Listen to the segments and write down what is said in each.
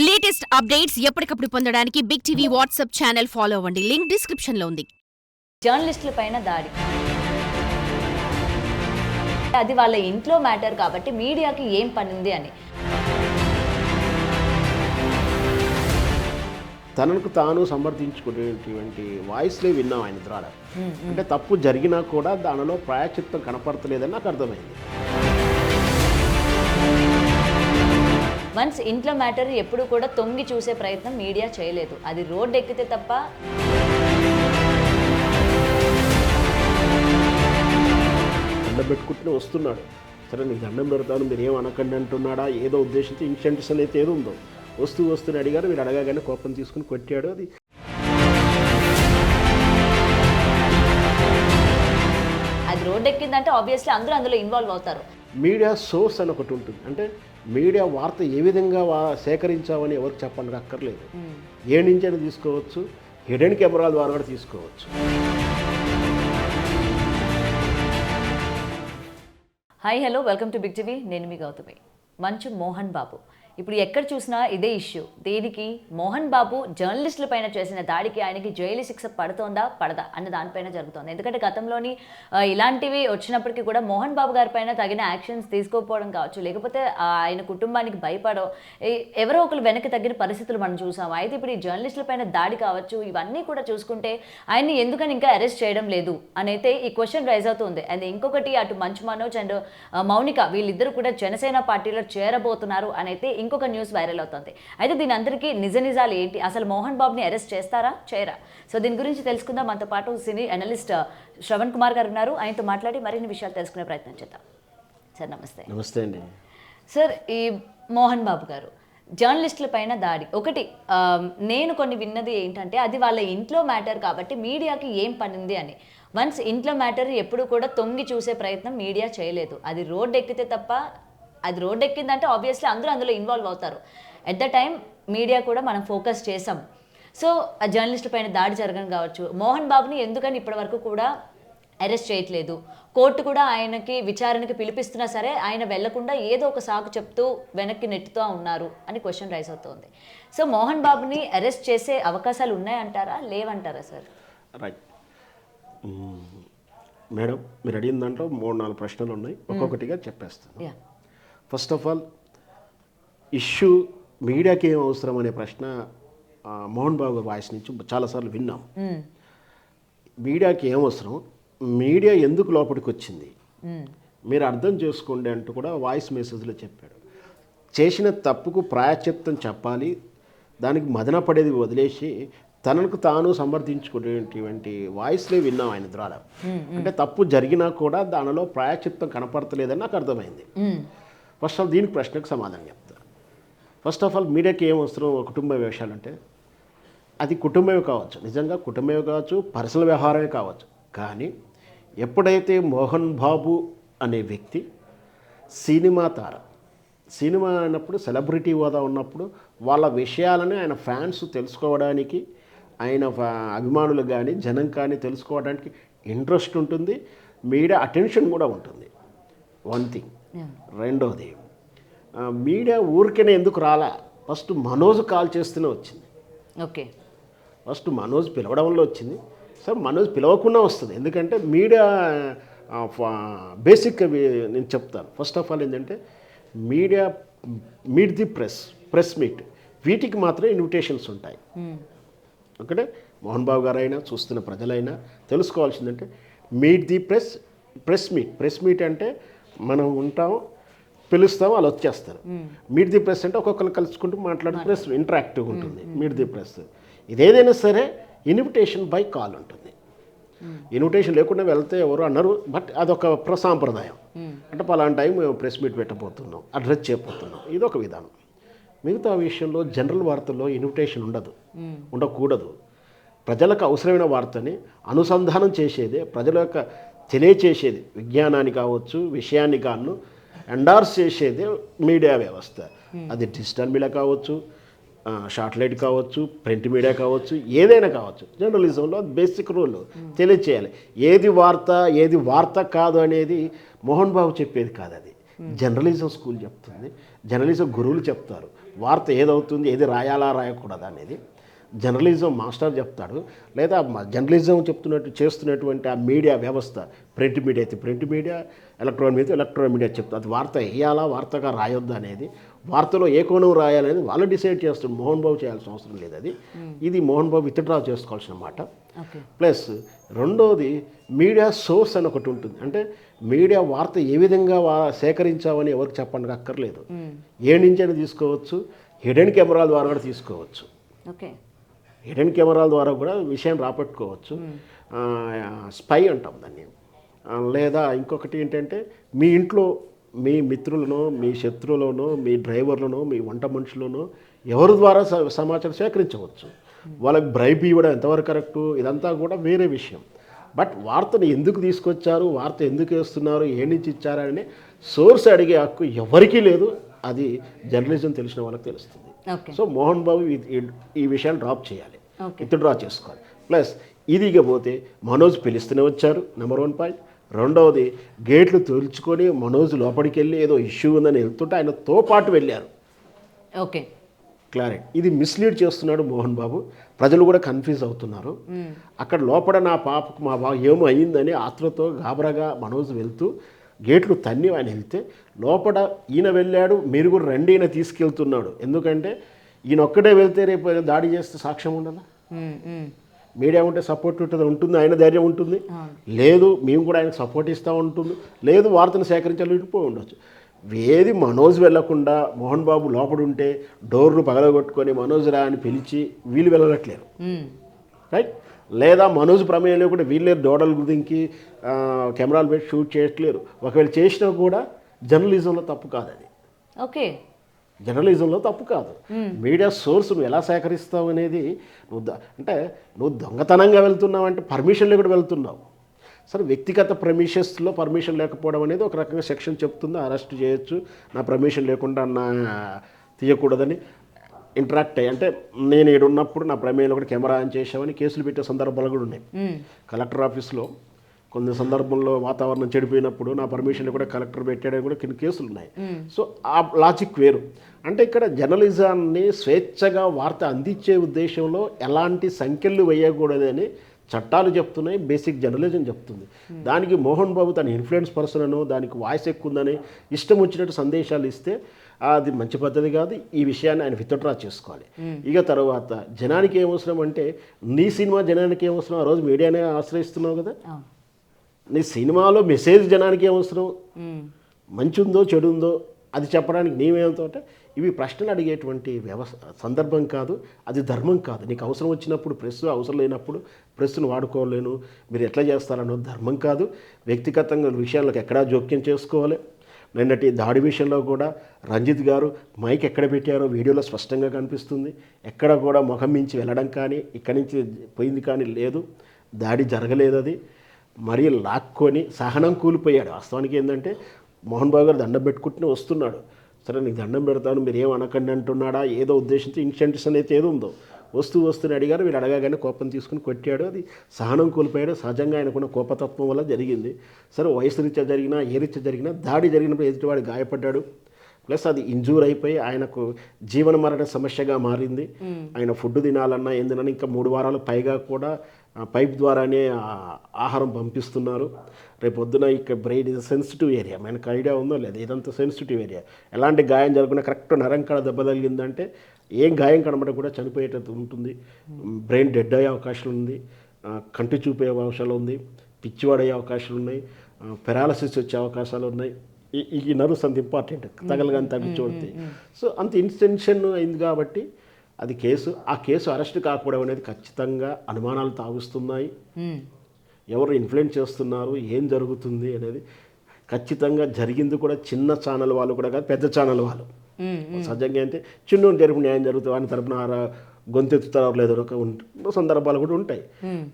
Latest updates ఎప్పటికప్పుడు పొందడానికి big TV WhatsApp channel follow అవ్వండి. లింక్ డిస్క్రిప్షన్ లో ఉంది. జర్నలిస్టుల పైన దాడి, అది వాళ్ళ ఇంట్లో మ్యాటర్ కాబట్టి మీడియాకి ఏం పనింది అని. తనకు తాను సమర్థించుకునేటువంటి వాయిస్లే విన్నాం ఆయన ద్వారా. అంటే తప్పు జరిగినా కూడా దానిలో ప్రాయశ్చిత్తం కనపడతలేదని నాకు అర్థమైంది. వన్స్ ఇంట్లో మ్యాటర్ ఎప్పుడు కూడా తొంగి చూసే ప్రయత్నం మీడియా చేయలేదు. అది రోడ్డు ఎక్కితే తప్ప. దండం పెట్టుకుంటూనే వస్తున్నాడు. సరే నీకు దండం పెడతాను మీరు ఏం అనకండి అంటున్నాడా ఏదో ఉద్దేశించి ఇన్సెంటివ్స్ అనేది ఏదో ఉందో వస్తూనే అడిగారు. వీడు అడగానే కోపం తీసుకుని కొట్టాడు. అది రోడ్డు ఎక్కిందంటే ఆబ్వియస్లీ అందరూ అందులో ఇన్వాల్వ్ అవుతారు. మీడియా సోర్స్ అని ఒకటి ఉంటుంది. అంటే మీడియా వార్త ఏ విధంగా సేకరించామని ఎవరికి చెప్పండి అక్కర్లేదు. ఏ నుంచి అయినా తీసుకోవచ్చు, హిడెన్ కెమెరాల ద్వారా కూడా తీసుకోవచ్చు. Hi hello, welcome to big TV. నేను మీ గౌతమి. మంచు మోహన్ బాబు ఇప్పుడు ఎక్కడ చూసినా ఇదే ఇష్యూ. దేనికి? మోహన్ బాబు జర్నలిస్టుల పైన చేసిన దాడికి ఆయనకి జైలు శిక్ష పడుతోందా పడదా అన్న దానిపైన జరుగుతోంది. ఎందుకంటే గతంలోని ఇలాంటివి వచ్చినప్పటికీ కూడా మోహన్ బాబు గారి పైన తగిన యాక్షన్స్ తీసుకోకపోవడం కావచ్చు, లేకపోతే ఆయన కుటుంబానికి భయపడో ఎవరో ఒకరు వెనక్కి తగ్గిన పరిస్థితులు మనం చూసాము. అయితే ఇప్పుడు ఈ జర్నలిస్టుల పైన దాడి కావచ్చు, ఇవన్నీ కూడా చూసుకుంటే ఆయన్ని ఎందుకని ఇంకా అరెస్ట్ చేయడం లేదు అనైతే ఈ క్వశ్చన్ రైజ్ అవుతుంది. అండ్ ఇంకొకటి, అటు మంచు మనోజ్ అండ్ మౌనిక వీళ్ళిద్దరూ కూడా జనసేన పార్టీలో చేరబోతున్నారు అనైతే ఇంకొక న్యూస్ వైరల్ అవుతుంది. అయితే దీని అందరికీ నిజాలు ఏంటి, అసలు మోహన్ బాబుని అరెస్ట్ చేస్తారా చేయరా? సో దీని గురించి తెలుసుకుందాం. మనతో పాటు సినీ అనలిస్ట్ శ్రవణ్ కుమార్ గారు ఉన్నారు. ఆయనతో మాట్లాడి మరిన్ని విషయాలు తెలుసుకునే ప్రయత్నం చేద్దాం. సార్ నమస్తే. నమస్తే అండి. సార్, ఈ మోహన్ బాబు గారు జర్నలిస్టుల పైన దాడి ఒకటి, నేను కొన్ని విన్నది ఏంటంటే అది వాళ్ళ ఇంట్లో మ్యాటర్ కాబట్టి మీడియాకి ఏం పనింది అని. వన్స్ ఇంట్లో మ్యాటర్ ఎప్పుడు కూడా తొంగి చూసే ప్రయత్నం మీడియా చేయలేదు. అది రోడ్డు ఎక్కితే తప్ప. అది రోడ్డు ఎక్కిందంటే ఆబ్వియస్లీ అందరూ అందులో ఇన్వాల్వ్ అవుతారు. ఎట్ ద టైం మీడియా కూడా మనం ఫోకస్ చేసాం. సో ఆ జర్నలిస్టుల పైన దాడి జరగడం కావచ్చు, మోహన్ బాబుని ఎందుకని ఇప్పటివరకు కూడా అరెస్ట్ చేయట్లేదు, కోర్టు కూడా ఆయనకి విచారణకి పిలిపిస్తున్నా సరే ఆయన వెళ్లకుండా ఏదో ఒక సాకు చెప్తూ వెనక్కి నెట్టుతూ ఉన్నారు అని క్వశ్చన్ రైజ్ అవుతుంది. సో మోహన్ బాబుని అరెస్ట్ చేసే అవకాశాలు ఉన్నాయంటారా లేవంటారా సార్? రైట్ మేడం, మీరు అడిగిన దాంట్లో 3-4 ప్రశ్నలు ఉన్నాయి. ఒక్కొక్కటిగా చెప్పేస్తాను. ఫస్ట్ ఆఫ్ ఆల్, ఇష్యూ మీడియాకి ఏం అవసరం అనే ప్రశ్న మోహన్ బాబు వాయిస్ నుంచి చాలాసార్లు విన్నాం. మీడియాకి ఏం అవసరం, మీడియా ఎందుకు లోపలికి వచ్చింది మీరు అర్థం చేసుకోండి అంటూ కూడా వాయిస్ మెసేజ్లో చెప్పాడు. చేసిన తప్పుకు ప్రాయశ్చిత్తం చెప్పాలి, దానికి మదన పడేది వదిలేసి తనకు తాను సమర్థించుకునేటువంటి వాయిస్లే విన్నాం ఆయన ద్వారా. అంటే తప్పు జరిగినా కూడా దానిలో ప్రాయశ్చిత్తం కనపడతలేదని నాకు అర్థమైంది. ఫస్ట్ ఆఫ్ ఆల్ దీనికి ప్రశ్నకు సమాధానం చెప్తాను. ఫస్ట్ ఆఫ్ ఆల్, మీడియాకి ఏం అవసరం కుటుంబ విషయాలు అంటే, అది కుటుంబమే కావచ్చు, నిజంగా కుటుంబమే కావచ్చు, పర్సనల్ వ్యవహారమే కావచ్చు. కానీ ఎప్పుడైతే మోహన్ బాబు అనే వ్యక్తి సినిమా తార, సినిమా అన్నప్పుడు సెలబ్రిటీ హోదా ఉన్నప్పుడు వాళ్ళ విషయాలని ఆయన ఫ్యాన్స్ తెలుసుకోవడానికి, ఆయన అభిమానులు కానీ జనం కానీ తెలుసుకోవడానికి ఇంట్రెస్ట్ ఉంటుంది, మీడియా అటెన్షన్ కూడా ఉంటుంది. One thing. రెండోది, మీడియా ఊరికనే ఎందుకు రాలా, ఫస్ట్ మనోజ్ కాల్ చేస్తూనే వచ్చింది. ఓకే, ఫస్ట్ మనోజ్ పిలవడం వల్ల వచ్చింది. సార్ మనోజ్ పిలవకుండా వస్తుంది, ఎందుకంటే మీడియా బేసిక్ నేను చెప్తాను. ఫస్ట్ ఆఫ్ ఆల్ ఏంటంటే media meet the press meet, వీటికి మాత్రమే ఇన్విటేషన్స్ ఉంటాయి. ఒకటే మోహన్ బాబు గారు అయినా చూస్తున్న ప్రజలైనా తెలుసుకోవాల్సిందంటే మీట్ ది ప్రెస్ మీట్ అంటే మనం ఉంటాం, పిలుస్తాం, వాళ్ళు వచ్చేస్తారు. మీట్ ది ప్రెస్ అంటే ఒక్కొక్కరు కలుసుకుంటూ మాట్లాడే ప్రెస్ ఇంటరాక్టివ్ ఉంటుంది. మీట్ ది ప్రెస్ ఇదేదైనా సరే ఇన్విటేషన్ బై కాల్ ఉంటుంది. ఇన్విటేషన్ లేకుండా వెళ్తే ఎవరు అన్నారు, బట్ అదొక సాంప్రదాయం. అంటే పలానా టైం ప్రెస్ మీట్ పెట్టబోతున్నాం, అడ్రస్ చేయబోతున్నాం, ఇదొక విధానం. మిగతా విషయంలో జనరల్ వార్తల్లో ఇన్విటేషన్ ఉండకూడదు. ప్రజలకు అవసరమైన వార్తని అనుసంధానం చేసేదే, ప్రజల యొక్క తెలియచేసేది, విజ్ఞానాన్ని కావచ్చు, విషయాన్ని కాను ఎండార్స్ చేసేదే మీడియా వ్యవస్థ. అది డిజిటల్ మీడియా కావచ్చు, షార్ట్లైట్ కావచ్చు, ప్రింట్ మీడియా కావచ్చు, ఏదైనా కావచ్చు. జర్నలిజంలో బేసిక్ రూల్ తెలియచేయాలి. ఏది వార్త కాదు అనేది మోహన్ బాబు చెప్పేది కాదు, అది జర్నలిజం స్కూల్ చెప్తుంది, జర్నలిజం గురువులు చెప్తారు. వార్త ఏదవుతుంది, ఏది రాయాలా రాయకూడదు అనేది జర్నలిజం మాస్టర్ చెప్తాడు. లేదా జర్నలిజం చేస్తున్నటువంటి ఆ మీడియా వ్యవస్థ, ప్రింట్ మీడియా అయితే ప్రింట్ మీడియా, ఎలక్ట్రానిక్ మీడియా చెప్తారు. అది వార్త వేయాలా, వార్తగా రాయొద్దా అనేది, వార్తలో ఏ కోణం రాయాలనేది వాళ్ళు డిసైడ్ చేస్తారు. మోహన్ బాబు చేయాల్సిన అవసరం లేదు. అది ఇది మోహన్ బాబు విత్డ్రా చేసుకోవాల్సిన మాట. ప్లస్ రెండోది మీడియా సోర్స్ అని ఒకటి ఉంటుంది. అంటే మీడియా వార్త ఏ విధంగా సేకరించామని ఎవరికి చెప్పండి అక్కర్లేదు. ఏ నుంచైనా తీసుకోవచ్చు, హిడెన్ కెమెరాల ద్వారా కూడా తీసుకోవచ్చు. ఓకే, హిడెన్ కెమెరాల ద్వారా కూడా విషయం రాబట్టుకోవచ్చు. స్పై అంటాం దాన్ని. లేదా ఇంకొకటి ఏంటంటే మీ ఇంట్లో మీ మిత్రులను, మీ శత్రువులను, మీ డ్రైవర్లను, మీ వంట మనుషులను ఎవరి ద్వారా సమాచారం సేకరించవచ్చు. వాళ్ళకి బ్రైబ్ ఇవ్వడం ఎంతవరకు కరెక్టు, ఇదంతా కూడా వేరే విషయం. బట్ వార్తను ఎందుకు తీసుకొచ్చారు, వార్త ఎందుకు వేస్తున్నారు, ఏ నుంచి ఇచ్చారని సోర్స్ అడిగే హక్కు ఎవరికీ లేదు. అది జర్నలిజం తెలిసిన వాళ్ళకి తెలుస్తుంది. సో మోహన్ బాబు ఈ విషయాన్ని డ్రాప్ చేయాలి, డ్రా చేసుకోవాలి. ప్లస్ ఇదిగపోతే మనోజ్ పిలుస్తూనే వచ్చారు, నెంబర్ 1 పాయింట్. రెండవది గేట్లు తోల్చుకొని మనోజ్ లోపలికి వెళ్ళి ఏదో ఇష్యూ ఉందని వెళ్తుంటే ఆయనతో పాటు వెళ్ళారు. Okay, clarity. ఇది మిస్లీడ్ చేస్తున్నాడు మోహన్ బాబు. ప్రజలు కూడా కన్ఫ్యూజ్ అవుతున్నారు. అక్కడ లోపల నా పాపకు మా బాబు ఏమో అయ్యిందని ఆత్రతో గాబరాగా మనోజ్ వెళ్తూ గేట్లు తన్ని ఆయన వెళ్తే లోపల ఈయన వెళ్ళాడు, మీరు కూడా రండి ఈయన తీసుకెళ్తున్నాడు. ఎందుకంటే ఈయన ఒక్కడే వెళ్తే రేపు దాడి చేస్తే సాక్ష్యం ఉండదా? మీడియా ఉంటే సపోర్ట్ ఉంటుంది, ఆయన ధైర్యం ఉంటుంది. లేదు మేము కూడా ఆయనకు సపోర్ట్ ఇస్తూ ఉంటుంది, లేదు వార్తను సేకరించాలిపోయి ఉండొచ్చు. ఏది మనోజ్ వెళ్లకుండా మోహన్ బాబు లోపల ఉంటే డోర్లు పగలగొట్టుకొని మనోజ్ రా అని పిలిచి వీళ్ళు వెళ్ళట్లేరు, రైట్? లేదా మనోజ్ ప్రమేయం లేకుండా వీళ్ళే డోడలు దింకి కెమెరాలు పెట్టి షూట్ చేయట్లేరు. ఒకవేళ చేసినా కూడా జర్నలిజంలో తప్పు కాదు అది. ఓకే, జర్నలిజంలో తప్పు కాదు. మీడియా సోర్స్ నువ్వు ఎలా సేకరిస్తావు అనేది నువ్వు దొంగతనంగా వెళ్తున్నావు అంటే పర్మిషన్ లేకుండా వెళ్తున్నావు. సరే, వ్యక్తిగత ప్రెమిషస్లో పర్మిషన్ లేకపోవడం అనేది ఒక రకంగా సెక్షన్ చెప్తుంది, అరెస్ట్ చేయొచ్చు, నా పర్మిషన్ లేకుండా తీయకూడదని. ఇంటరాక్ట్ అయ్యి అంటే నేను ఇక్కడ ఉన్నప్పుడు నా ప్రమేయంలో కూడా కెమెరా ఆన్ చేసామని కేసులు పెట్టే సందర్భాలు కూడా ఉన్నాయి. కలెక్టర్ ఆఫీస్లో కొన్ని సందర్భంలో వాతావరణం చెడిపోయినప్పుడు నా పర్మిషన్ కూడా కలెక్టర్ పెట్టాడని కూడా కొన్ని కేసులు ఉన్నాయి. సో ఆ లాజిక్ వేరు. అంటే ఇక్కడ జర్నలిజాన్ని స్వేచ్ఛగా వార్త అందించే ఉద్దేశంలో ఎలాంటి సంఖ్యలు వేయకూడదని చట్టాలు చెప్తున్నాయి, బేసిక్ జర్నలిజం చెప్తుంది. దానికి మోహన్ బాబు తన ఇన్ఫ్లుయెన్స్ పర్సన్ అనో దానికి వాయిస్ ఎక్కువ ఉందని ఇష్టం వచ్చినట్టు సందేశాలు ఇస్తే అది మంచి పద్ధతి కాదు. ఈ విషయాన్ని ఆయన విత్డ్రా చేసుకోవాలి. ఇక తర్వాత జనానికి ఏమవసరం అంటే నీ సినిమా జనానికి ఏమవసరం, ఆ రోజు మీడియానే ఆశ్రయిస్తున్నావు కదా. నీ సినిమాలో మెసేజ్ జనానికి ఏమవసరం, మంచి ఉందో చెడు ఉందో అది చెప్పడానికి నీవేంతో అంటే ఇవి ప్రశ్నలు అడిగేటువంటి సందర్భం కాదు, అది ధర్మం కాదు. నీకు అవసరం వచ్చినప్పుడు ప్రెస్, అవసరం లేనప్పుడు ప్రెస్ను వాడుకోలేను, మీరు ఎట్లా చేస్తారన్నది ధర్మం కాదు. వ్యక్తిగతంగా విషయాలకు ఎక్కడా జోక్యం చేసుకోవాలి. నిన్నటి దాడి విషయంలో కూడా రంజిత్ గారు మైక్ ఎక్కడ పెట్టారో వీడియోలో స్పష్టంగా కనిపిస్తుంది. ఎక్కడ కూడా ముఖం మించి వెళ్ళడం కానీ ఇక్కడి నుంచి పోయింది కానీ లేదు, దాడి జరగలేదు. అది మరీ లాక్కొని సహనం కూలిపోయాడు. వాస్తవానికి ఏంటంటే మోహన్ బాబు గారు దండం పెట్టుకుంటూనే వస్తున్నాడు. సరే నీకు దండం పెడతాను మీరు ఏం అనకండి అంటున్నాడా, ఏదో ఉద్దేశంతో ఇన్సెంటివ్స్ అనేది ఏదో ఉందో వస్తూనే అడిగారు. వీళ్ళు అడగానే కోపం తీసుకుని కొట్టాడు. అది సహనం కోల్పోయాడు. సహజంగా ఆయనకున్న కోపతత్వం వల్ల జరిగింది. సరే, వయసు రీత్యా జరిగినా ఏ రీత్యా జరిగినా దాడి జరిగినప్పుడు ఎదుటివాడు గాయపడ్డాడు. ప్లస్ అది ఇంజూర్ అయిపోయి ఆయనకు జీవన మరణ సమస్యగా మారింది. ఆయన ఫుడ్ తినాలన్నా ఏం తినాలన్నా ఇంకా 3 వారాలు పైగా కూడా పైప్ ద్వారానే ఆహారం పంపిస్తున్నారు. రేపు పొద్దున ఇక్కడ బ్రెయిన్ ఇది సెన్సిటివ్ ఏరియా, మనకు ఐడియా ఉందో లేదు, ఇదంతా సెన్సిటివ్ ఏరియా. ఎలాంటి గాయం జరగకుండా కరెక్ట్ నరంకాడ దెబ్బ తగిలిందంటే ఏం గాయం కనబడక కూడా చనిపోయేటట్టు ఉంటుంది. బ్రెయిన్ డెడ్ అయ్యే అవకాశం ఉంది, కంటి చూపే అవకాశాలు ఉంది, పిచ్చివాడయ్యే అవకాశాలు ఉన్నాయి, పెరాలసిస్ వచ్చే అవకాశాలు ఉన్నాయి. ఈ నర్వ్స్ అంత ఇంపార్టెంట్, తగలగాని తగ్గించబడితే. సో అంత ఇన్టెన్షన్ అయింది కాబట్టి అది కేసు. ఆ కేసు అరెస్ట్ కాకపోవడం అనేది ఖచ్చితంగా అనుమానాలు తాగుస్తున్నాయి. ఎవరు ఇన్ఫ్లుయెన్స్ చేస్తున్నారు, ఏం జరుగుతుంది అనేది ఖచ్చితంగా జరిగింది కూడా చిన్న ఛానల్ వాళ్ళు కూడా కాదు, పెద్ద ఛానల్ వాళ్ళు. సహజంగా అంటే చిన్న తరపు న్యాయం జరుగుతుంది, వాని తరపున గొంతెత్తుతారో లేదో సందర్భాలు కూడా ఉంటాయి.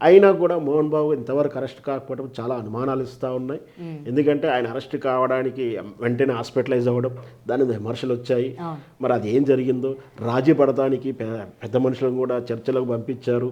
అయినా కూడా మోహన్ బాబు ఇంతవరకు అరెస్ట్ కాకపోవడం చాలా అనుమానాలు ఇస్తూ ఉన్నాయి. ఎందుకంటే ఆయన అరెస్ట్ కావడానికి వెంటనే హాస్పిటలైజ్ అవ్వడం, దాని విమర్శలు వచ్చాయి. మరి అది ఏం జరిగిందో రాజీ పడటానికి పెద్ద మనుషులను కూడా చర్చలకు పంపించారు.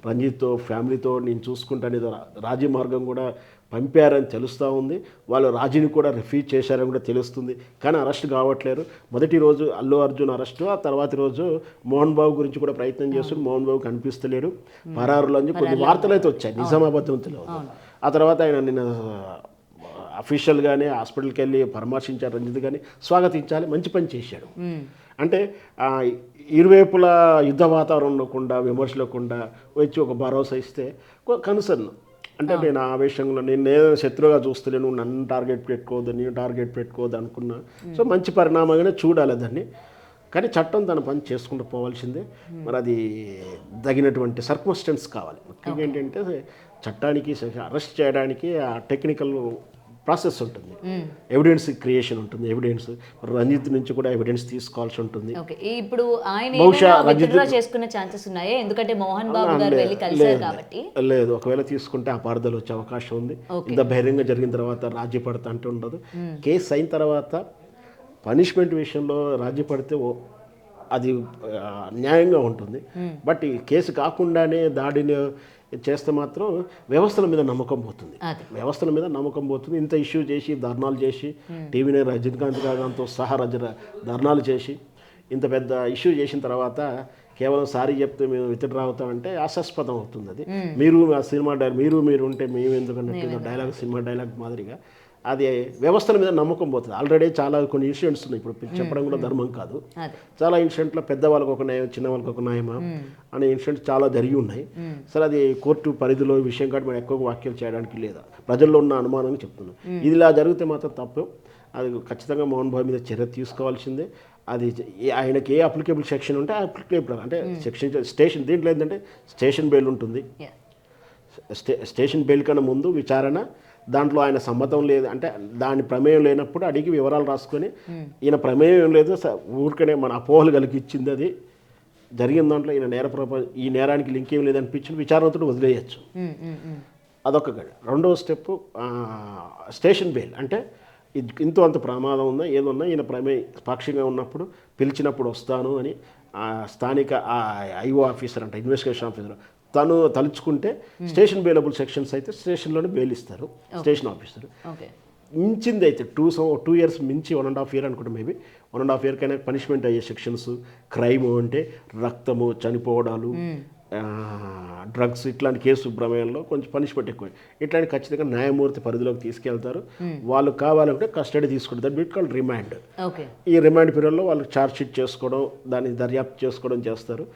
రంజిత్తో ఫ్యామిలీతో నేను చూసుకుంటాను రాజీ మార్గం కూడా పంపారని తెలుస్తూ ఉంది. వాళ్ళు రాజీని కూడా రిఫ్యూజ్ చేశారని కూడా తెలుస్తుంది. కానీ అరెస్ట్ కావట్లేరు. మొదటి రోజు అల్లు అర్జున్ అరెస్టు, ఆ తర్వాత రోజు మోహన్ బాబు గురించి కూడా ప్రయత్నం చేస్తున్నారు. మోహన్ బాబు కనిపిస్తలేడు, పరారులో అని కొన్ని వార్తలు అయితే వచ్చాయి, నిజామాబాద్ తెలియదు. ఆ తర్వాత ఆయన నిన్న అఫీషియల్గానే హాస్పిటల్కి వెళ్ళి పరామర్శించారు. రంజిత్ గారిని స్వాగతించాలి, మంచి పని చేశాడు. అంటే ఇరువైపులా యుద్ధ వాతావరణం లేకుండా, విమర్శలేకుండా వచ్చి ఒక భరోసా ఇస్తే కన్సర్న్ అంటే నేను ఆవేశంలో నేను శత్రువుగా చూస్తలేను, నన్ను టార్గెట్ పెట్టుకోవద్దు, నేను టార్గెట్ పెట్టుకోవద్దు అనుకున్నా. సో మంచి పరిణామంగానే చూడాలి దాన్ని. కానీ చట్టం తన పని చేసుకుంటూ పోవాల్సిందే. మరి అది తగినటువంటి సర్కమ్స్టెన్స్ కావాలి. ముఖ్యంగా ఏంటంటే చట్టానికి అరెస్ట్ చేయడానికి ఆ టెక్నికల్ ప్రాసెస్ ఉంటుంది, ఎవిడెన్స్ క్రియేషన్ ఉంటుంది. ఎవిడెన్స్ రంజిత్ నుంచి కూడా ఎవిడెన్స్ తీసుకోవాల్సి ఉంటుంది. ఇప్పుడు ఆయన చేసుకునే ఛాన్సెస్ ఉన్నాయి, ఎందుకంటే మోహన్ బాబు గారు వెళ్ళి కలిశారు కాబట్టి. లేదు, ఒకవేళ తీసుకుంటే అపార్థాలు వచ్చే అవకాశం ఉంది. ఇంత బహిరంగ జరిగిన తర్వాత రాజీ పడతా అంటే ఉండదు. కేసు అయిన తర్వాత పనిష్మెంట్ విషయంలో రాజీ పడితే అది న్యాయంగా ఉంటుంది. బట్ ఈ కేసు కాకుండానే దాడిని చేస్తే మాత్రం వ్యవస్థల మీద నమ్మకం పోతుంది. వ్యవస్థల మీద నమ్మకం పోతుంది. ఇంత ఇష్యూ చేసి ధర్నాలు చేసి టీవీనే రజనీకాంత్ గారితో సహా ధర్నాలు చేసి ఇంత పెద్ద ఇష్యూ చేసిన తర్వాత కేవలం సారీ చెప్తే మేము విత్డ్రా అవుతామంటే ఆశాస్పదం అవుతుంది. అది మీరు ఆ సినిమా మీరు ఉంటే మేము ఎందుకంటే డైలాగ్ సినిమా డైలాగ్ మాదిరిగా అది వ్యవస్థల మీద నమ్మకం పోతుంది. ఆల్రెడీ చాలా కొన్ని ఇన్సిడెంట్స్ ఉన్నాయి, ఇప్పుడు చెప్పడం కూడా ధర్మం కాదు. చాలా ఇన్సిడెంట్లో పెద్దవాళ్ళకి ఒక న్యాయం, చిన్న వాళ్ళకి ఒక న్యాయమా అనే ఇన్సిడెంట్స్ చాలా జరిగి ఉన్నాయి. సరే, అది కోర్టు పరిధిలో విషయం కాబట్టి మనం ఎక్కువ వ్యాఖ్యలు చేయడానికి లేదా, ప్రజల్లో ఉన్న అనుమానంగా చెప్తున్నాం. ఇది ఇలా జరిగితే మాత్రం తప్పు. అది ఖచ్చితంగా మోహన్ బాబు మీద చర్య తీసుకోవాల్సిందే. అది ఆయనకి ఏ అప్లికేబుల్ సెక్షన్ ఉంటే అప్లికేబుల్ అంటే సెక్షన్ స్టేషన్, దీంట్లో ఏంటంటే స్టేషన్ బెయిల్ ఉంటుంది. స్టేషన్ బెయిల్ కన్నా ముందు విచారణ, దాంట్లో ఆయన సమ్మతం లేదు అంటే దాని ప్రమేయం లేనప్పుడు అడిగి వివరాలు రాసుకొని ఈయన ప్రమేయం లేదు ఊరికనే మన అపోహలు కలిగిచ్చింది, అది జరిగిన దాంట్లో ఈయన ఈ నేరానికి లింక్ ఏం లేదనిపించింది, విచారణతో వదిలేయచ్చు. అదొక గడి. రెండవ స్టెప్ స్టేషన్ బెయిల్. అంటే ఇంతో అంత ప్రమాదం ఉందా ఏదున్నా ఈయన పాక్షికంగా ఉన్నప్పుడు పిలిచినప్పుడు వస్తాను అని స్థానిక ఐఓ ఆఫీసర్ అంటే ఇన్వెస్టిగేషన్ ఆఫీసర్ తను తలుచుకుంటే స్టేషన్ బెయిలబుల్ సెక్షన్స్ అయితే స్టేషన్లోనే బెయిల్ ఇస్తారు స్టేషన్ ఆఫీసర్. మించింది అయితే 2 years మించి 1.5 year అనుకుంటే మేబీ 1.5 year కైనా పనిష్మెంట్ అయ్యే సెక్షన్స్. క్రైమ్ అంటే రక్తము, చనిపోవడాలు, డ్రగ్స్ ఇట్లాంటి కేసు ప్రమేయంలో కొంచెం పనిష్మెంట్ ఎక్కువ. ఇట్లాంటి ఖచ్చితంగా న్యాయమూర్తి పరిధిలోకి తీసుకెళ్తారు. వాళ్ళు కావాలంటే కస్టడీ తీసుకుంటారు. That bit called remand. ఈ రిమాండ్ పీరియడ్లో వాళ్ళు ఛార్జ్ షీట్ చేసుకోవడం, దాన్ని దర్యాప్తు చేసుకోవడం చేస్తారు.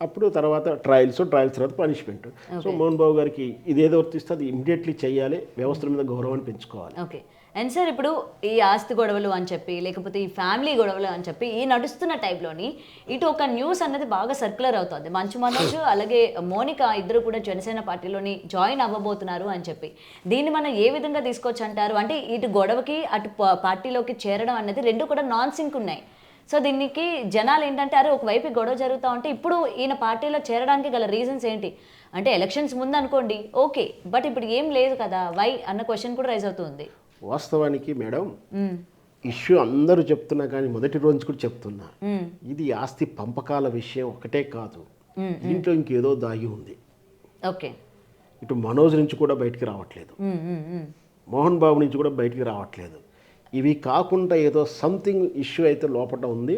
అప్పుడు తర్వాత ట్రయల్స్ తర్వాత పనిష్మెంట్. సో మోహన్ బాబు గారికి ఇదేదో వర్తిస్తే అది ఇమ్మీడియట్లీ చేయాలి, వ్యవస్థల మీద గౌరవాన్ని పెంచుకోవాలి. ఓకే. అండ్ సార్, ఇప్పుడు ఈ ఆస్తి గొడవలు అని చెప్పి లేకపోతే ఈ ఫ్యామిలీ గొడవలు అని చెప్పి ఈ నడుస్తున్న టైంలోని ఇటు ఒక న్యూస్ అన్నది బాగా సర్క్యులర్ అవుతుంది. మంచు మనోజ్ అలాగే మోనిక ఇద్దరు కూడా జనసేన పార్టీలోని జాయిన్ అవ్వబోతున్నారు అని చెప్పి, దీన్ని మనం ఏ విధంగా తీసుకోవచ్చు అంటారు? అంటే ఇటు గొడవకి అటు పార్టీలోకి చేరడం అనేది రెండు కూడా నాన్ సింక్ ఉన్నాయి. సో దీనికి జనాలు ఏంటంటే అరే ఒకవైపు గొడవ జరుగుతూ ఉంటే ఇప్పుడు ఈయన పార్టీలో చేరడానికి గల రీజన్స్ ఏంటి అంటే ఎలక్షన్స్ ముందు అనుకోండి ఓకే, బట్ ఇప్పుడు ఏం లేదు కదా, వై అన్న క్వశ్చన్ కూడా రైజ్ అవుతుంది. వాస్తవానికి మేడం ఇష్యూ అందరూ చెప్తున్నా కానీ మొదటి రోజు కూడా చెప్తున్నా, ఇది ఆస్తి పంపకాల విషయం ఒకటే కాదు, దీంట్లో ఇంకేదో దాగి ఉంది. ఓకే. ఇటు మనోజ్ నుంచి కూడా బయటికి రావట్లేదు, మోహన్ బాబు నుంచి కూడా బయటికి రావట్లేదు. ఇవి కాకుండా ఏదో సంథింగ్ ఇష్యూ అయితే లోపల ఉంది,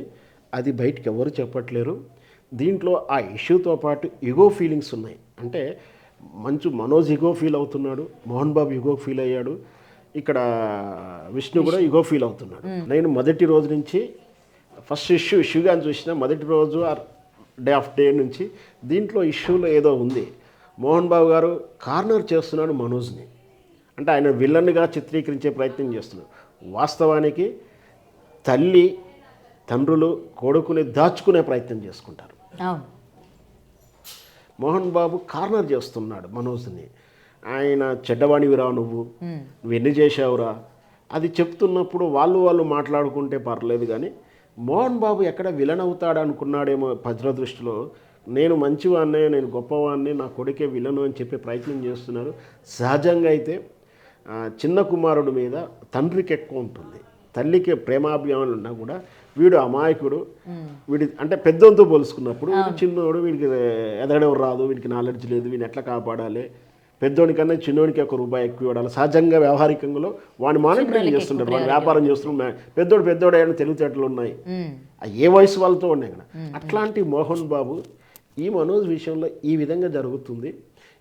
అది బయటికి ఎవరు చెప్పట్లేరు. దీంట్లో ఆ ఇష్యూతో పాటు ఇగో ఫీలింగ్స్ ఉన్నాయి. అంటే మనోజ్ ఇగో ఫీల్ అవుతున్నాడు, మోహన్ బాబు ఇగో ఫీల్ అయ్యాడు, ఇక్కడ విష్ణు కూడా ఇగో ఫీల్ అవుతున్నాడు. నేను మొదటి రోజు నుంచి ఫస్ట్ ఇష్యూగా చూసిన మొదటి రోజు డే నుంచి దీంట్లో ఇష్యూలో ఏదో ఉంది. మోహన్ బాబు గారు కార్నర్ చేస్తున్నాడు మనోజ్ని, అంటే ఆయన విలన్గా చిత్రీకరించే ప్రయత్నం చేస్తున్నాడు. వాస్తవానికి తల్లి తండ్రులు కొడుకుని దాచుకునే ప్రయత్నం చేసుకుంటారు. మోహన్ బాబు కార్నర్ చేస్తున్నాడు మనోజ్ని. ఆయన చెడ్డవాణివిరా, నువ్వు ఎన్ని చేసావురా అది చెప్తున్నప్పుడు వాళ్ళు మాట్లాడుకుంటే పర్లేదు, కానీ మోహన్ బాబు ఎక్కడ విలన్ అవుతాడు అనుకున్నాడేమో ప్రజల దృష్టిలో. నేను మంచివాడినే, నేను గొప్పవాడిని, నా కొడుకే విలను అని చెప్పే ప్రయత్నం చేస్తున్నారు. సహజంగా అయితే చిన్న కుమారుడు మీద తండ్రికి ఎక్కువ ఉంటుంది, తల్లికి ప్రేమాభిమానులు ఉన్నా కూడా వీడు అమాయకుడు, వీడి అంటే పెద్దోనితో పోల్చుకున్నప్పుడు చిన్నోడు, వీడికి ఎదగడం రాదు, వీడికి నాలెడ్జ్ లేదు, వీడిని ఎట్లా కాపాడాలి, పెద్దోనికన్నా చిన్నోనికి ₹1 ఎక్కువ ఇవ్వడాలి. సహజంగా వ్యవహారికంగా వాడిని మానిటరింగ్ చేస్తుంటారు, వాడు వ్యాపారం చేస్తున్నారు. పెద్దోడు అయినా తెలివితేటలు ఉన్నాయి, ఏ వయసు వాళ్ళతో ఉన్నాయి కదా. అట్లాంటి మోహన్ బాబు ఈ మనోజ్ విషయంలో ఈ విధంగా జరుగుతుంది.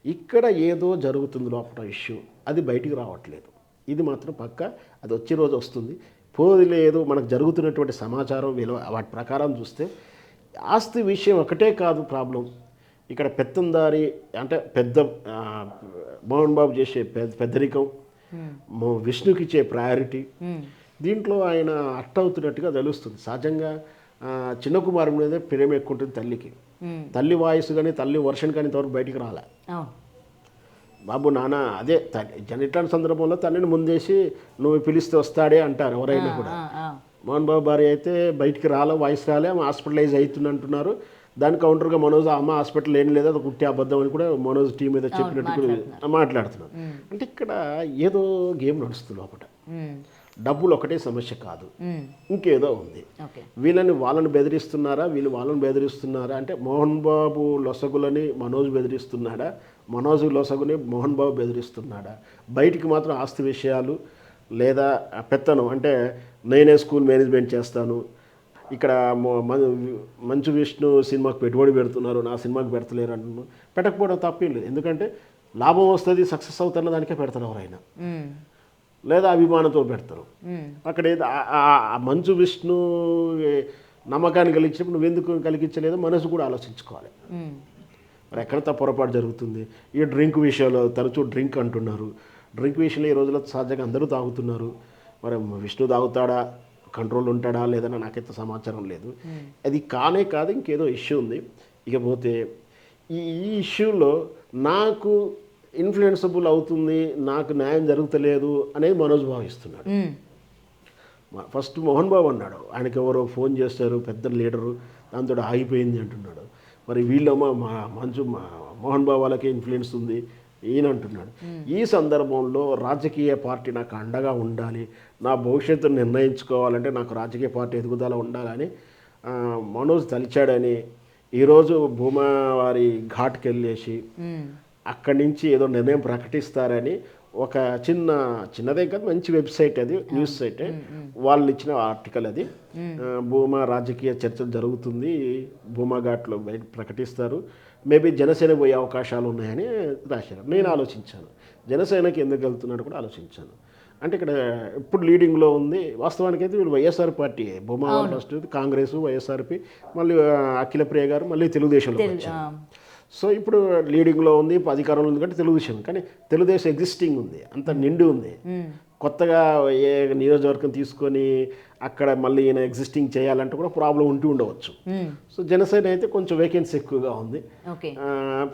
ఇక్కడ ఏదో జరుగుతుంది లోపల ఇష్యూ, అది బయటికి రావట్లేదు. ఇది మాత్రం పక్క, అది వచ్చే రోజు వస్తుంది. పోది లేదు, మనకు జరుగుతున్నటువంటి సమాచారం విలువ వాటి ప్రకారం చూస్తే ఆస్తి విషయం ఒకటే కాదు ప్రాబ్లం. ఇక్కడ పెత్తందారి అంటే మోహన్ బాబు చేసే పెద్దరికం, విష్ణుకి ఇచ్చే ప్రయారిటీ, దీంట్లో ఆయన అవుతున్నట్టుగా తెలుస్తుంది. సహజంగా చిన్న కుమారు మీదే ప్రేమ ఎక్కువ ఉంటుంది తల్లికి. తల్లి వాయిస్ కానీ తల్లి వర్షన్ కానీ ఇంతవరకు బయటికి రాలే. బాబు నాన్న అదే ఇట్లాంటి సందర్భంలో తల్లిని ముందేసి నువ్వు పిలిస్తే వస్తాడే అంటారు ఎవరైనా కూడా. మోహన్ బాబు భార్య అయితే బయటికి వాయిస్ రాలే, హాస్పిటలైజ్ అవుతుంది అంటున్నారు. దాని కౌంటర్గా మనోజ్ అమ్మ హాస్పిటల్ ఏం లేదు, అది కుట్టి అబద్ధం అని కూడా మనోజ్ టీం మీద చెప్పినట్టు మాట్లాడుతున్నారు. అంటే ఇక్కడ ఏదో గేమ్ నడుస్తుంది లోపల. డబ్బులు ఒకటే సమస్య కాదు, ఇంకేదో ఉంది. వాళ్ళని బెదిరిస్తున్నారా, వీళ్ళు వాళ్ళని బెదిరిస్తున్నారా అంటే మోహన్ బాబు లొసగులని మనోజ్ బెదిరిస్తున్నాడా, మనోజ్ లొసగుని మోహన్ బాబు బెదిరిస్తున్నాడా? బయటికి మాత్రం ఆస్తి విషయాలు లేదా పెత్తనం అంటే నేనే స్కూల్ మేనేజ్మెంట్ చేస్తాను, ఇక్కడ మంచు విష్ణు సినిమాకి పెట్టుబడి పెడుతున్నారు, నా సినిమాకి పెడతలేరు అంటున్నాను. పెట్టకపోవడం తప్పేం లేదు, ఎందుకంటే లాభం వస్తుంది, సక్సెస్ అవుతున్న దానికే పెడతారు ఎవరైనా, లేదా అభిమానంతో పెడతారు. అక్కడ మంచు విష్ణు నమ్మకాన్ని కలిగించినప్పుడు నువ్వెందుకు కలిగించలేదో మనసు కూడా ఆలోచించుకోవాలి. మరి ఎక్కడ పొరపాటు జరుగుతుంది? ఈ డ్రింక్ విషయంలో తరచూ డ్రింక్ అంటున్నారు. డ్రింక్ విషయంలో ఈ రోజుల్లో సహజంగా అందరూ తాగుతున్నారు. మరి విష్ణు తాగుతాడా, కంట్రోల్ ఉంటాడా లేదని నాకైతే సమాచారం లేదు. అది కానే కాదు, ఇంకేదో ఇష్యూ ఉంది. ఇకపోతే ఈ ఇష్యూలో నాకు ఇన్ఫ్లుయెన్సబుల్ అవుతుంది, నాకు న్యాయం జరుగుతలేదు అనేది మనోజ్ భావిస్తున్నాడు. ఫస్ట్ మోహన్ బాబు అన్నాడు, ఆయనకి ఎవరో ఫోన్ చేస్తారు పెద్ద లీడరు, దాంతో ఆగిపోయింది అంటున్నాడు. మరి వీళ్ళమ్మ మోహన్ బాబు వాళ్ళకి ఇన్ఫ్లుయెన్స్ ఉంది ఈయన అంటున్నాడు. ఈ సందర్భంలో రాజకీయ పార్టీ నాకు అండగా ఉండాలి, నా భవిష్యత్తును నిర్ణయించుకోవాలంటే నాకు రాజకీయ పార్టీ ఎదుగుదల ఉండాలని మనోజ్ తలిచాడని ఈరోజు భూమా వారి ఘాట్కి వెళ్ళేసి అక్కడి నుంచి ఏదో నిర్ణయం ప్రకటిస్తారని ఒక చిన్నదే కాదు, మంచి వెబ్సైట్, అది న్యూస్ సైట్, వాళ్ళు ఇచ్చిన ఆర్టికల్ అది. భూమా రాజకీయ చర్చలు జరుగుతుంది, భూమా ఘాట్లో బయట ప్రకటిస్తారు, మేబీ జనసేన పోయే అవకాశాలు ఉన్నాయని రాశారు. నేను ఆలోచించాను, జనసేనకి ఎందుకు వెళ్తున్నాడు కూడా ఆలోచించాను. అంటే ఇక్కడ ఇప్పుడు లీడింగ్లో ఉంది వాస్తవానికి అయితే వీళ్ళు YSR party, Bhuma first Congress, YSRP, మళ్ళీ అఖిలప్రియ గారు మళ్ళీ తెలుగుదేశంలో వచ్చారు. సో ఇప్పుడు లీడింగ్లో ఉంది, అధికారంలో ఉంది, కాబట్టి తెలుగుదేశం. కానీ తెలుగుదేశం ఎగ్జిస్టింగ్ ఉంది, అంత నిండి ఉంది. కొత్తగా ఏ నియోజకవర్గం తీసుకొని అక్కడ మళ్ళీ ఈయన ఎగ్జిస్టింగ్ చేయాలంటే కూడా ప్రాబ్లం ఉండవచ్చు. సో జనసేన అయితే కొంచెం వేకెన్సీ ఎక్కువగా ఉంది,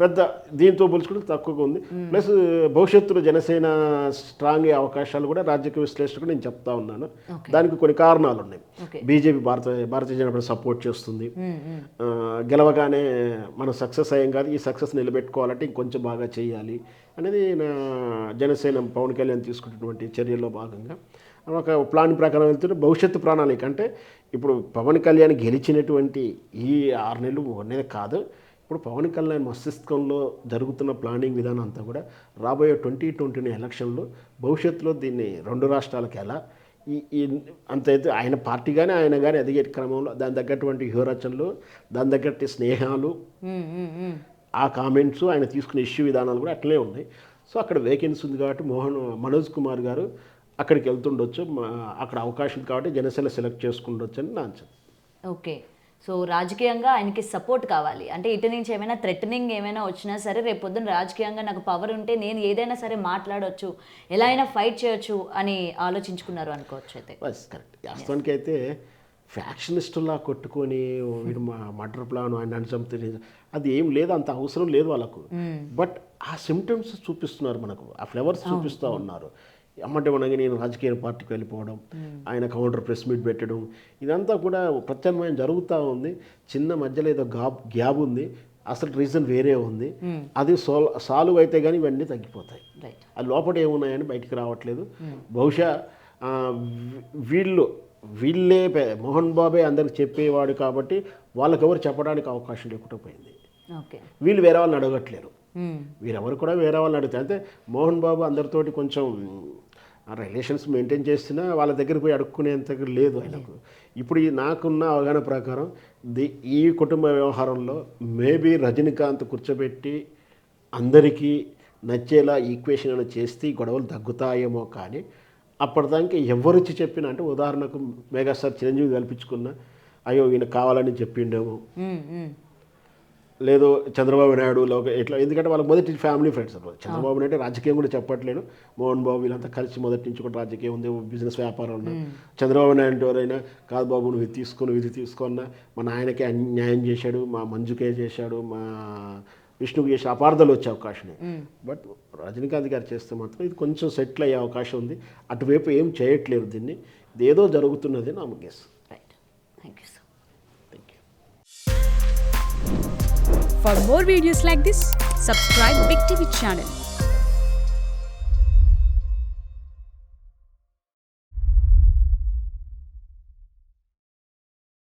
పెద్ద దీంతో పోల్చుకుంటే తక్కువగా ఉంది. ప్లస్ భవిష్యత్తులో జనసేన స్ట్రాంగ్ అయ్యే అవకాశాలు కూడా రాజకీయ విశ్లేషకుడు నేను చెప్తా ఉన్నాను. దానికి కొన్ని కారణాలు ఉన్నాయి. BJP Bharatiya Janata party support చేస్తుంది, గెలవగానే మనం సక్సెస్ అయ్యాం కాదు, ఈ సక్సెస్ నిలబెట్టుకోవాలంటే ఇంకొంచెం బాగా చేయాలి అనేది నా జనసేన పవన్ కళ్యాణ్ తీసుకున్నటువంటి చర్యల్లో భాగంగా ఒక ప్లాన్ ప్రకారం వెళ్తుంటే భవిష్యత్తు ప్రణాళిక. అంటే ఇప్పుడు పవన్ కళ్యాణ్ గెలిచినటువంటి ఈ 6 నెలలు అనేది కాదు, ఇప్పుడు పవన్ కళ్యాణ్ మస్తిష్కంలో జరుగుతున్న ప్లానింగ్ విధానం అంతా కూడా రాబోయే 2020 ఎలక్షన్లో భవిష్యత్తులో దీన్ని 2 రాష్ట్రాలకు ఎలా అంతైతే ఆయన పార్టీ కానీ ఆయన కానీ ఎదిగే క్రమంలో దాని తగ్గటువంటి వ్యూహరచనలు, దాని తగ్గట్టు స్నేహాలు, ఆ కామెంట్స్, ఆయన తీసుకునే ఇష్యూ విధానాలు కూడా అట్లే ఉన్నాయి. సో అక్కడ వేకెన్సీ ఉంది కాబట్టి మనోజ్ కుమార్ గారు అక్కడికి వెళ్తుండొచ్చు, అక్కడ అవకాశం కాబట్టి జనసేన సెలెక్ట్ చేసుకుండొచ్చు అని నా అంచనా. ఓకే, సో రాజకీయంగా ఆయనకి సపోర్ట్ కావాలి అంటే ఇటు నుంచి ఏమైనా థ్రెటనింగ్ ఏమైనా వచ్చినా సరే రేపు పొద్దున్న రాజకీయంగా నాకు పవర్ ఉంటే నేను ఏదైనా సరే మాట్లాడవచ్చు, ఎలా అయినా ఫైట్ చేయొచ్చు అని ఆలోచించుకున్నారు అనుకోవచ్చు. అయితే కరెక్ట్. వాస్తవానికి అయితే ఫ్యాక్షనిస్టులా కొట్టుకొని వీడు మర్డర్ ప్లాన్ ఆయన చంపుతుంది అది ఏం లేదు, అంత అవసరం లేదు వాళ్ళకు. బట్ ఆ సిమ్టమ్స్ చూపిస్తున్నారు మనకు, ఆ ఫ్లేవర్స్ చూపిస్తూ ఉన్నారు. అమ్మంటే మనకి నేను రాజకీయ పార్టీకి వెళ్ళిపోవడం, ఆయన కౌంటర్ ప్రెస్ మీట్ పెట్టడం, ఇదంతా కూడా ప్రత్యామ్నాయం జరుగుతూ ఉంది. చిన్న మధ్యలో ఏదో గ్యాప్ ఉంది, అసలు రీజన్ వేరే ఉంది. అది సాల్వ్ అయితే కానీ ఇవన్నీ తగ్గిపోతాయి. అది లోపల ఏమున్నాయని బయటికి రావట్లేదు. బహుశా వీళ్ళే మోహన్ బాబే అందరికి చెప్పేవాడు కాబట్టి వాళ్ళకెవరు చెప్పడానికి అవకాశం లేకుండా పోయింది. వీళ్ళు వేరే వాళ్ళని అడగట్లేరు. వీరెవరు కూడా వేరే వాళ్ళని అడుగుతారు. అయితే మోహన్ బాబు అందరితోటి కొంచెం ఆ రిలేషన్స్ మెయింటైన్ చేసినా వాళ్ళ దగ్గరికి పోయి అడుక్కునేంత లేదు ఆయనకు. ఇప్పుడు నాకున్న అవగాహన ప్రకారం ఈ కుటుంబ వ్యవహారంలో మేబీ రజనీకాంత్ కూర్చోబెట్టి అందరికీ నచ్చేలా ఈక్వేషన్ అని చేస్తే ఈ గొడవలు తగ్గుతాయేమో. కానీ అప్పటిదానికి ఎవరు వచ్చి చెప్పినా, అంటే ఉదాహరణకు మెగాస్టార్ చిరంజీవి కల్పించుకున్న అయ్యో ఈయన కావాలని చెప్పిండేమో, లేదు చంద్రబాబు నాయుడు ఇట్లా, ఎందుకంటే వాళ్ళ మొదటి ఫ్యామిలీ ఫ్రెండ్స్ అన్నమాట. చంద్రబాబు నాయుడు రాజకీయం కూడా చెప్పట్లేను, మోహన్ బాబు వీళ్ళంతా కలిసి మొదటి నుంచి కూడా రాజకీయం ఉంది, బిజినెస్ వ్యాపారం ఉన్నా. చంద్రబాబు నాయుడు ఎవరైనా కాదు బాబు నువ్వు ఇది తీసుకున్నా, మా నాయనకే అన్యాయం చేశాడు, మా మంజుకే చేశాడు, మా విష్ణుకి చేసే అపార్థాలు వచ్చే అవకాశం. బట్ రజనీకాంత్ గారు చేస్తే మాత్రం ఇది కొంచెం సెటిల్ అయ్యే అవకాశం ఉంది. అటువైపు ఏం చేయట్లేదు, దీన్ని ఇదేదో జరుగుతున్నది నా guess. Right, thank you sir. For more videos like this, subscribe Big TV channel.